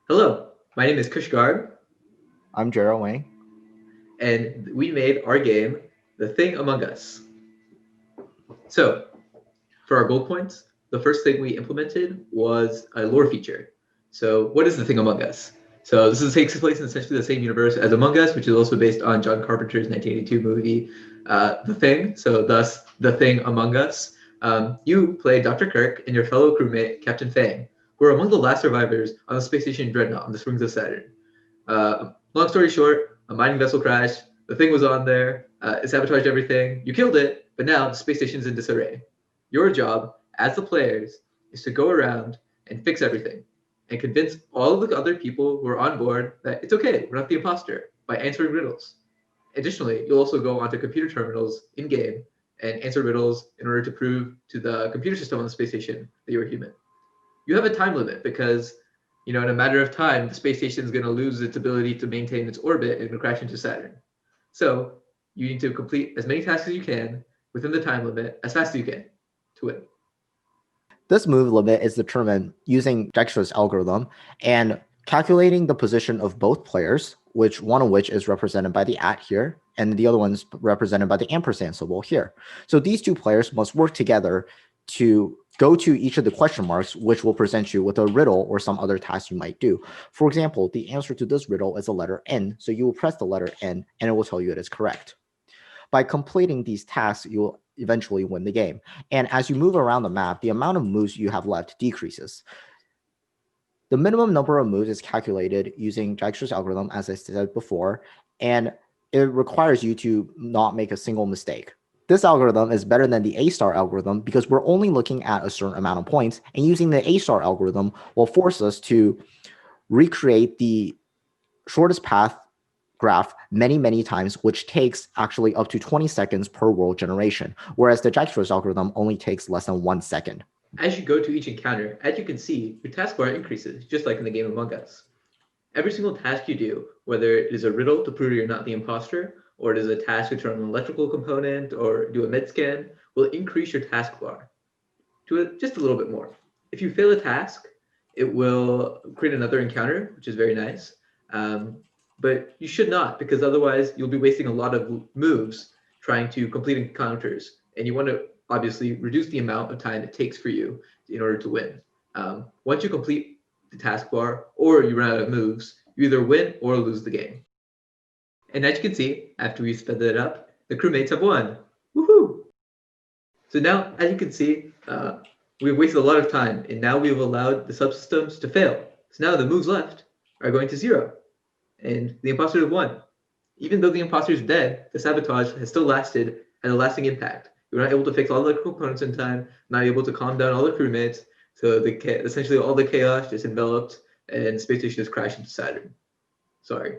Hello, my name is Kush Garg, I'm Wang. and we made our game, The Thing Among Us. So, for our gold points, the first thing we implemented was a lore feature. So, what is The Thing Among Us? So, takes place in essentially the same universe as Among Us, which is also based on John Carpenter's 1982 movie, The Thing. So, thus, The Thing Among Us. You play Dr. Kirk and your fellow crewmate, Captain Fang, who are among the last survivors on the space station Dreadnought on the Springs of Saturn. Long story short, a mining vessel crashed. The thing was on there. It sabotaged everything. You killed it, but now the space station's in disarray. Your job, as the players, is to go around and fix everything and convince all of the other people who are on board that it's okay, we're not the imposter, by answering riddles. Additionally, you'll also go onto computer terminals in game and answer riddles in order to prove to the computer system on the space station that you're human. You have a time limit because in a matter of time, the space station is going to lose its ability to maintain its orbit and crash into Saturn. So you need to complete as many tasks as you can within the time limit as fast as you can to win. This move limit is determined using Dijkstra's algorithm and calculating the position of both players, one of which is represented by the @ here, and the other one's represented by the ampersand symbol here. So these two players must work together to go to each of the question marks, which will present you with a riddle or some other task you might do. For example, the answer to this riddle is the letter N, so you will press the letter N and it will tell you it is correct. By completing these tasks, you will eventually win the game. And as you move around the map, the amount of moves you have left decreases. The minimum number of moves is calculated using Dijkstra's algorithm, as I said before, and it requires you to not make a single mistake. This algorithm is better than the A-star algorithm because we're only looking at a certain amount of points, and using the A-star algorithm will force us to recreate the shortest path graph many times, which takes actually up to 20 seconds per world generation, whereas the Dijkstra's algorithm only takes less than 1 second. As you go to each encounter, as you can see, your taskbar increases, just like in the game Among Us. Every single task you do, whether it is a riddle to prove you're not the imposter, or it is a task to turn on an electrical component, or do a med scan, will increase your taskbar to just a little bit more. If you fail a task, it will create another encounter, which is very nice. But you should not, because otherwise you'll be wasting a lot of moves trying to complete encounters, and you want to obviously reduce the amount of time it takes for you in order to win. Once you complete the taskbar or you run out of moves, you either win or lose the game. And as you can see, after we sped that up, the crewmates have won. Woohoo! So now, as you can see, we've wasted a lot of time, and now we've allowed the subsystems to fail. So now the moves left are going to 0, and the imposter have won. Even though the imposter is dead, the sabotage has still lasted, had a lasting impact. You were not able to fix all the components in time, not able to calm down all the crewmates, so essentially all the chaos just enveloped, and the space station just crashed into Saturn. Sorry.